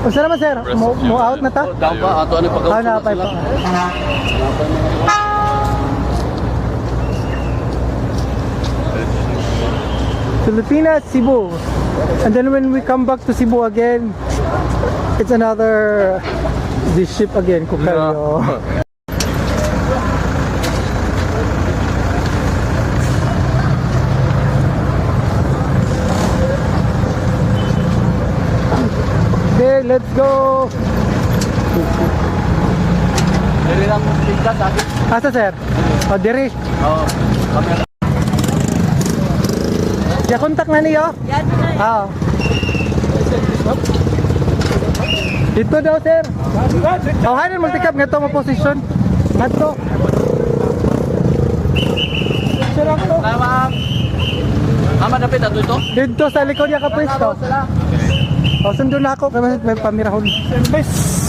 Usa naman sir, mo out na ta? Daw ba ato ano pag-out Na pa. Pilipinas, Cebu. And then when we come back to Cebu again, it's another this ship again, Kukayo. Okay, let's go. Dili lang tingka sabi. Asa sir? O, diri. Oh, kami Ya kontak na niyo? Oo. Dito daw sir. Oh, hanin magtikap nga to mo posisyon. Ato. Sir ako. Tama. Ama dapat ato ito. Dito sa likod niya ka pwesto. O, sundo na ako kaya may pamirahon. Service.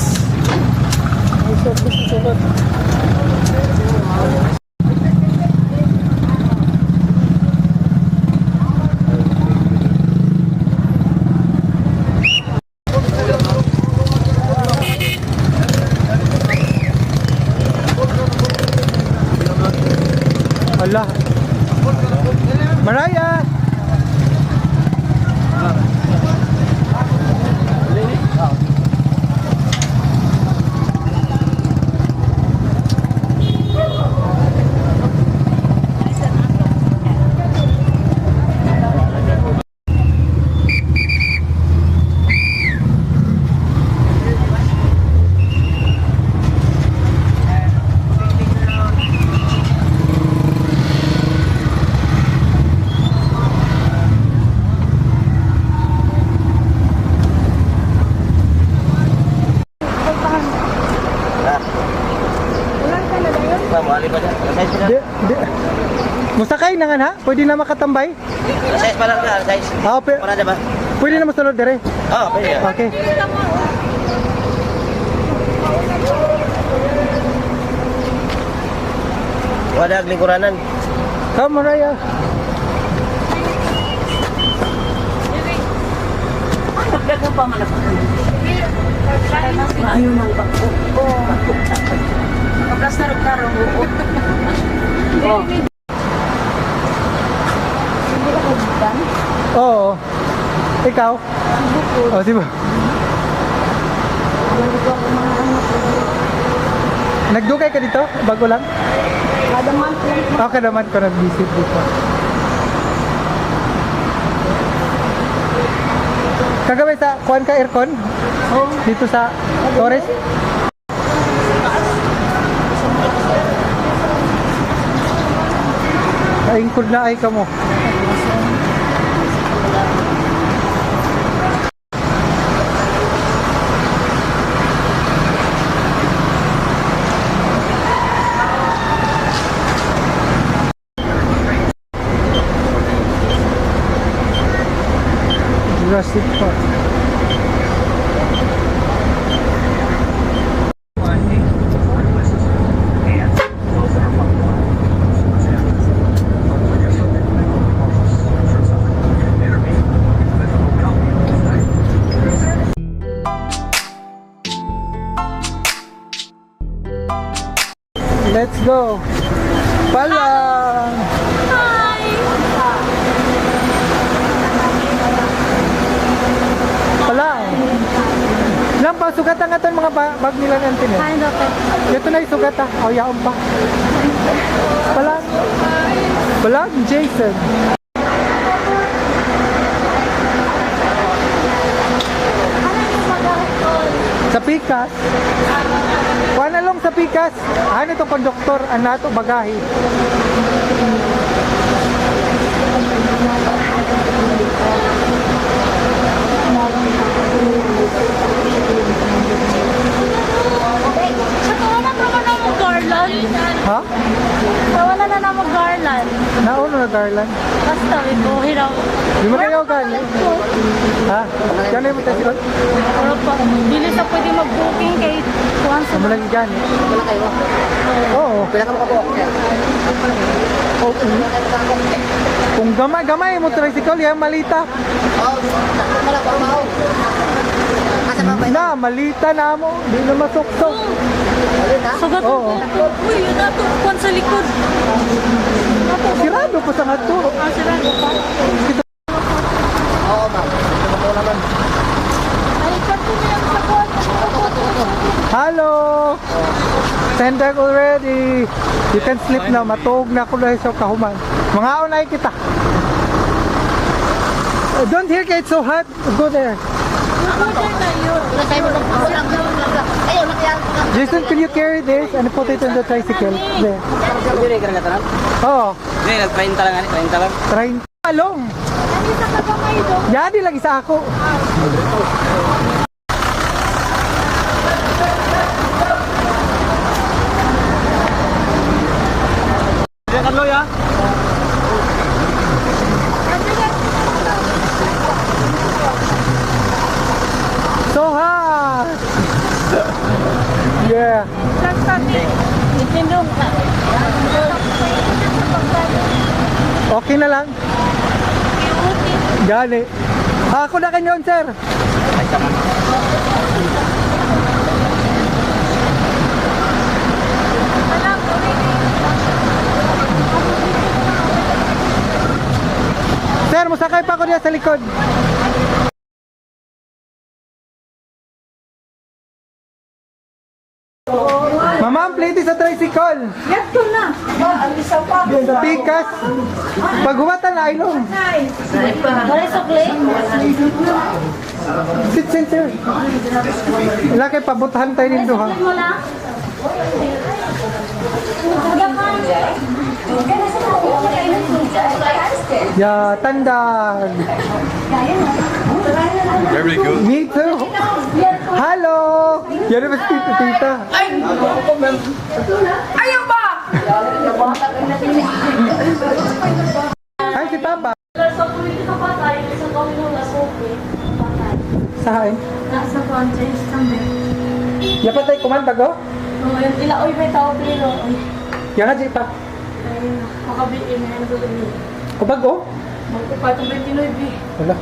Allah. Maraya. Di, di. Musakay na nga na? Pwede na makatambay? Size pa lang ka, size. Ah, Para diba? pwede na masunod dire. Oh, pwede. Okay. Wala lingkuranan. Come, Mariah. Dagang pa man ako. Ayaw nang bako. Kaplas na rin Oh. Siguro ko bukan? Oo. Ikaw? Oh, di ba? Nandito ako mga anak. Nagdugay ka dito? Bago lang? Kada month lang. Okay naman ko nag-visit dito. Kagawin sa kuhan ka aircon? Oh. Dito sa Torres? Kaingkod na ay ka mo. Jurassic Park. Let's go. Palang. Palang. Lang pa sugatan nga mga bag nila ng tinis. Ay, dapat. Ito na yung sugat ah. O, yaon pa. Palang. Palang, Jason. Sa Pikas. Kuha na lang sa Pikas. Ano itong konduktor? Ano ito? Bagahe. Sa tawanan na naman mo garland. Ha? Tawanan na naman garland. Nauno na Darlan. Basta, ito, hiraw. Di mo kayo gani? Ha? Gano'n mo tayo sikot? Pero pa, dili sa pwede mag-booking kay Juan sa Sa mo lang gani? Wala kayo. Oo. Pila ka makabuo. Oh, kung gamay-gamay mo tricycle, yan malita. Oh, wala pa mao. Asa pa ba? Na, malita na mo. Di na masuksok. Sagat Oo. Uy, yun na to. Kuwan sa likod. Sirado pa sa nga to. Ah, sarado pa. Oo, ma'am. Ito mo naman. Ay, kato na yung sakuan. Hello! Send back already. You can sleep now. Matuog na ako dahil sa kahuman. Mga unay kita. Don't hear ka, it's so hot. Go there. Ayun, nakiyang. Jason, can you carry this and put it in the tricycle? There. Hindi ka nagkatanan? Oo. Hindi, nag-30 lang. 30 lang. Try. Palong. Ano sa kagamay do? Yadi lagi sa ako. Diyan ka loy ha. So hot. Yeah. Itindong ka. Okay na lang. Gali. Ako na kanyon, sir. Sir, musakay pa ako diyan sa likod. Mama, ang plate sa tricycle. Yato na. Alisa pa. Tikas. Pag humata na, ilong. Wala sa play? Sit, sir. Wala kayo pabutahan tayo nito, ha? Mo na. Yeah, tandaan. Very good. Me too. Hello. Yan naman si tita. Ayaw ba? Ay, si Papa. Sa politika pa tayo sa kami ng lasope. Saan? Nasa franchise kami. Yapat tayo kumanta ko? Oh, yung ilaoy may tao pero Yan nga, Jipa. ay makabiin na yung dulong niya. Kubag, oh. Magkupat ang 29. Wala.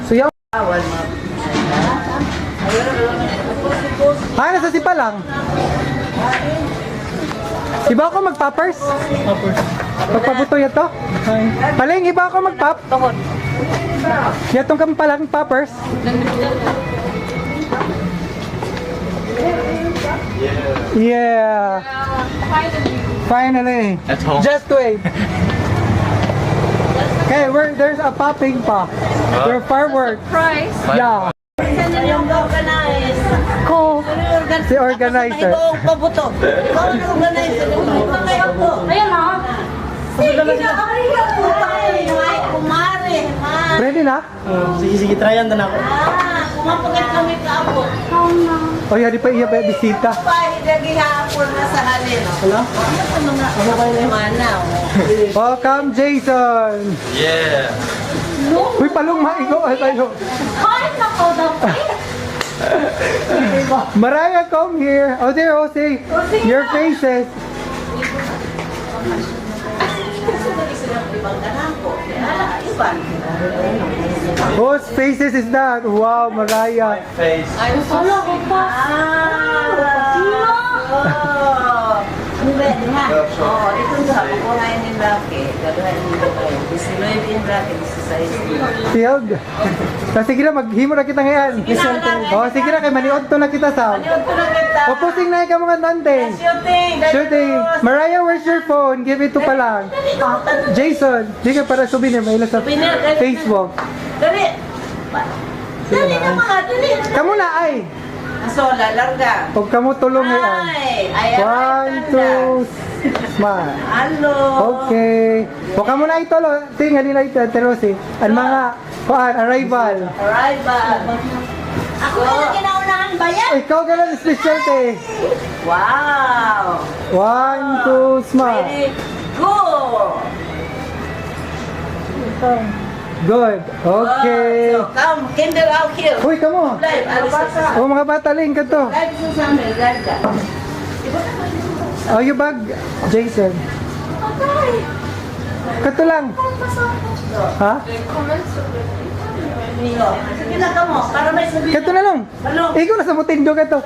So, yan. Ah, nasa sipa lang. Iba ako magpa-purse? Magpabuto yan to? Paling, iba ako mag-pop? Yatong kang palang poppers? Yeah. Finally. At home. Just wait. Okay, there's a popping pa. There are fireworks. Price. Yeah. Yung organize. Ko. Si organizer. Ikaw ang pabuto. Ikaw ang organizer. Ayun na. Sige na, ayaw po tayo. Ay, kumare. Ready na? Sige, tryan na ako. Kumapagat kami kaabot. O yan, di pa iya pa bisita. Pahidagi hapon na sa halin. Wala? Ano kayo manaw? Welcome, Jason. Yeah. Uy, palong maigo. Ay, tayo. Ay, nako daw. Mariah, come here. Oh, there, Jose. Your faces. Whose faces is that? Wow, Mariah. Face. Wala ko pa. Hindi nga. Oo, ito sa kukunain ni Rocky. Gagawin nito kayo. 19 in Rocky, 16. Field. So, sige na, maghimo na kita ngayon. Oh, sige na, kay maniod to na kita sa. Ano ito na kita? Popusing na ka mga nante. Shooting! Shooting. Mariah, where's your phone? Give it to pa lang. Jason, di ka para souvenir, may ilan sa Facebook. Dali! Dali na mga, dali! Kamu na ay. Asola, larga. Huwag ka mo tulong ngayon. Ay, 1, 2, smile. Hello! Okay. Huwag ka muna ito, tingnan nila ito, Terosi. Ang mga, arrival. Arrival. Ako na kinaunahan ba yan? Ikaw ka lang special, te. Wow! 1, 2, smile. Very good! Good. Okay. So, come, kinder out here. Uy, kamo. Live, alis sa Oh, mga bata, ling ka to. live sa summer, live ka. Oh, yung bag, Jason. Kato lang. Ha? niyo. Sige na ka mo, para may sabihin. Kato na lang. Ano? Ikaw na sa mutindog ito.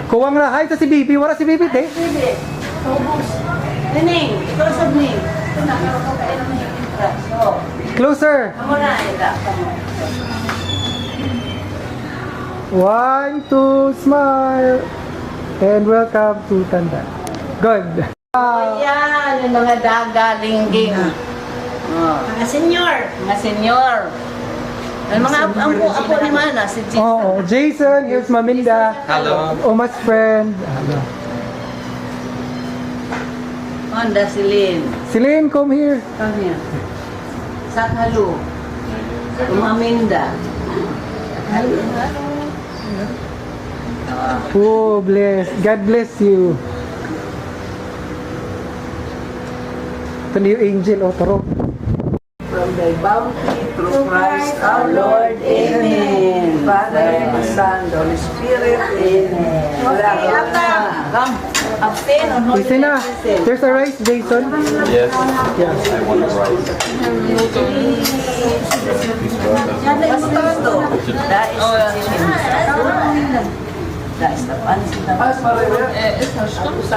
Kuwang rahay sa si Bibi. Wala si Bibi, te. Sige. Tubos. Nining, ikaw sa Ning. Ito na, pero ko kayo naman yung interest. So, Closer. amo na, ida. Kamo. 1, 2, smile. And welcome to Tanda. Good. Ayan, yung mga daga, lingging. Mga senior. Mga senior. Ang mga apo ni Mana, si Jason. Oh, Jason, here's Maminda. Hello. Oma's friend. Honda, si Lynn. Celine, come here. Come here. Sakhalu. Umaminda. Oh, bless. God bless you. Ito na yung angel, oh, taro. From thy bounty through Christ our Lord. Amen. Father, the Son, the Holy Spirit. Amen. Okay, come. Abstain or not? Listen na. There's a rice, Jason. Yes. Yeah. I want to rise. Da ist der Wahnsinn. Ist das stimmt? Ich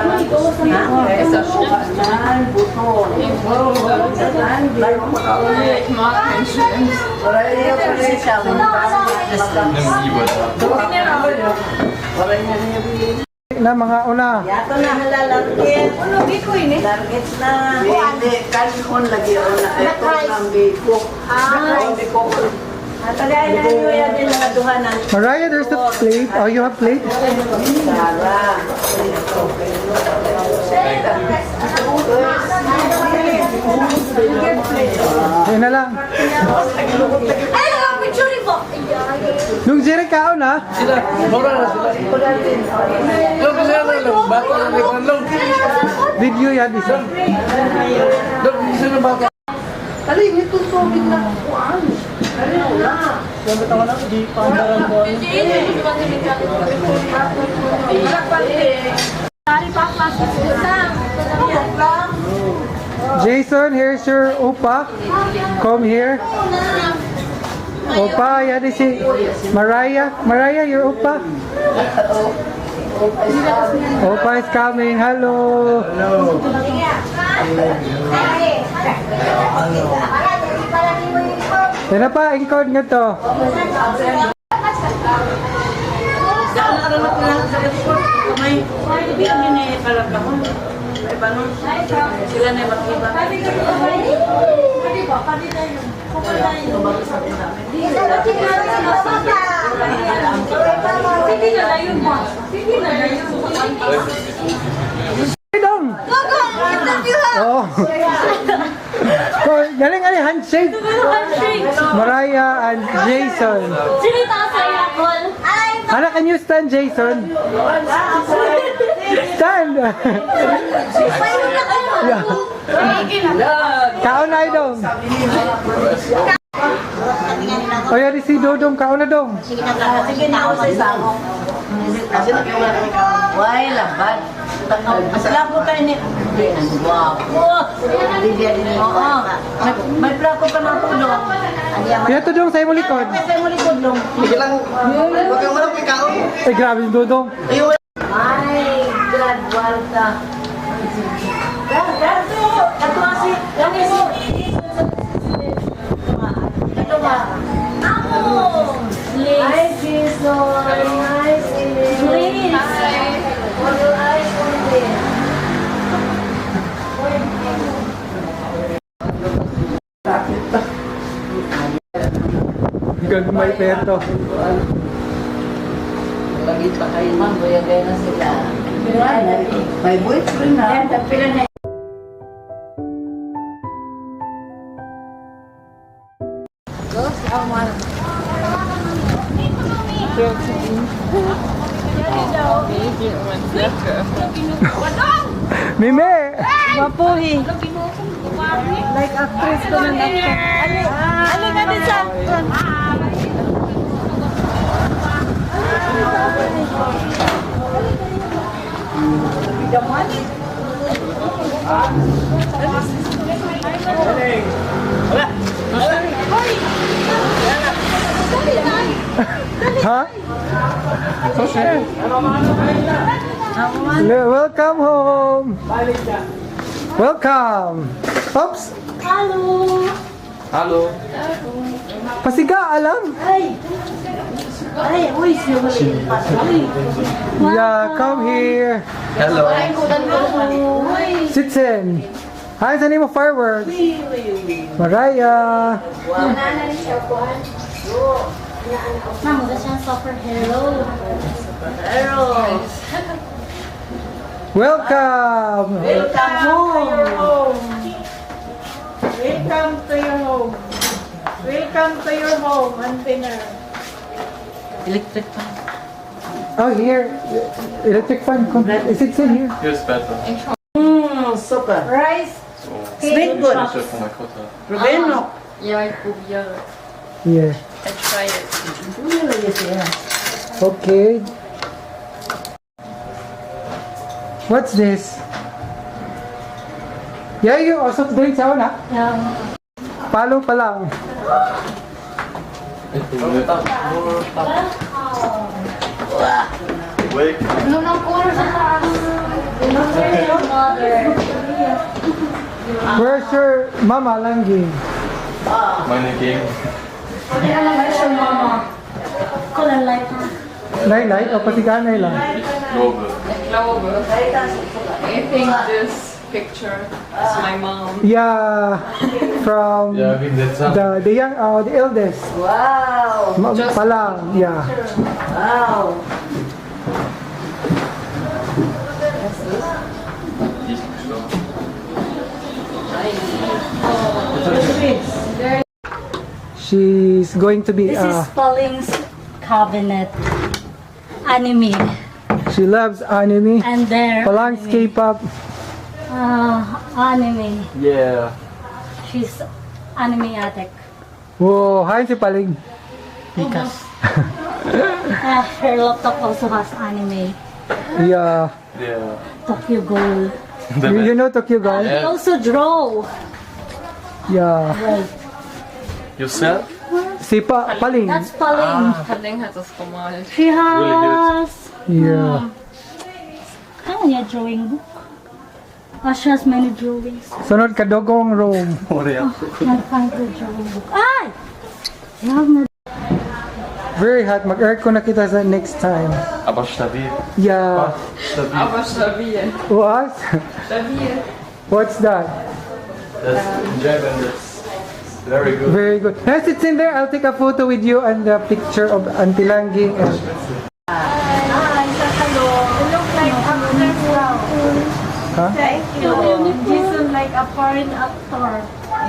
mag keinen Schlimm. Nimm lieber da. Na mga una. Yato na halalagkit. Ano, biko ini? Largit na. Hindi, kalihon lagi o na. Ito ng biko. Biko. Tagay na nyo yan din mga duhanan. Mariah, there's a plate. Oh, you have plate? Tara. Ayun na lang. Ay, picture ko! Nung Jerry kaon na. Video yan, isa. Jason, here's your opa. Come here. Opa, yan is si Mariah. Mariah, your opa. Opa is coming. Hello. Yan na pa, ingkod nga to. Saan na rin natin sa report? May bigyan ni Palagkahon. May banon. Sila na yung makiba. Dong. Oh. Galing ali handshake. Mariah and Jason. Sinita sa yakol. Ay, Ana, can you stand, Jason? Stand. Yeah. Kaon na dong. O yan si Dodong, kaon na dong. Sige na ako sa isang. Kasi why labad? Asala po kayo ni... Wapo! Oo. May plako pa ng tulong. Yan to dong sa imo likod. Kasi mo likod long. Eh, grabe yung Dodong. My God, Walta. Gato! Gato kasi. Gato ba? amo! Hi, Jesus. Hi, Please. All your eyes on this. Gagmay peto. Lagi pa kayo man, gaya-gaya na sila. May boyfriend na. Yan, tapila na. Mime! Mapuhi. Like actress ko ng actor. Ano nga din sa actor? Huh? Welcome home. Welcome. Oops. Halo. Hello. Pasiga alam. Ay, uy, siya maliit pa. Uy. Yeah, come here. Hello. Sitsen. Hi, sa name of fireworks. Mariah. Ma'am, that's yung superhero. Welcome. Welcome home. Welcome to your home. Welcome to your home, Antenna. Electric fan. Oh, here. Electric fan. Is it in here? Here's better. Super. Rice. Sweet good. Pressure for my quota. Rubeno. Yeah, I probieren. Yeah. I try it. Uy, lagi siya. Okay. What's this? Yeah, you also drink sa na? Yeah. Palo pa lang. Wake. Lunang kulo sa taas. Mother. Where's your mama Langgi? Meine Gegend. Hindi ka lang gusto, mama. Color light na. Laylay o patiganay lang? Global. I think this picture is my mom. Yeah, from Ja, wegen der Zahn. the young, the eldest. Wow. Pa lang, yeah. Wow. Die ist gestorben. She's going to be, This is Pauling's cabinet. Anime. she loves anime. And there. Palang's K-pop. Anime. Yeah. She's anime addict. Whoa, hi si Paling. Her laptop also has anime. Yeah. Der. Tokyo Ghoul. You know Tokyo Ghoul? She also draw. Yeah. Wait. Yourself? Si Paling. That's Pauling. Kaling hat das gemalt. She has Yeah. a drawing book. She has many drawings. Sunod ka dogong room. Can't find the drawing book. Ay! You have no. Very hot. Mag-aircon na kita sa next time. Aber stabil. Yeah. Stabil. Aber stabil. What? Stabil. What's that? That's in German. That's very good. Very good. Yes, it's in there. I'll take a photo with you and the picture of Auntie Langing. And You look like actress now. Huh? Thank you. Jason like a foreign actor.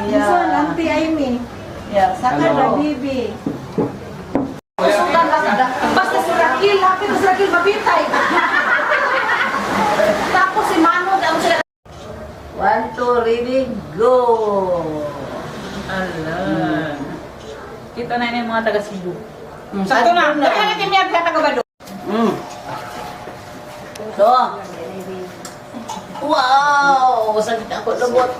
Jason, Auntie Amy. Yeah, Hello. Bibi. Basta si Rakil, happy ko si Rakil mabitay. Tapos si Mano daw siya. 1, 2, ready, go! Ala. Kita na yung mga taga Cebu. Sakto na. Dali na natin niya taga Bado. So. Wow! Sakit ako lubot.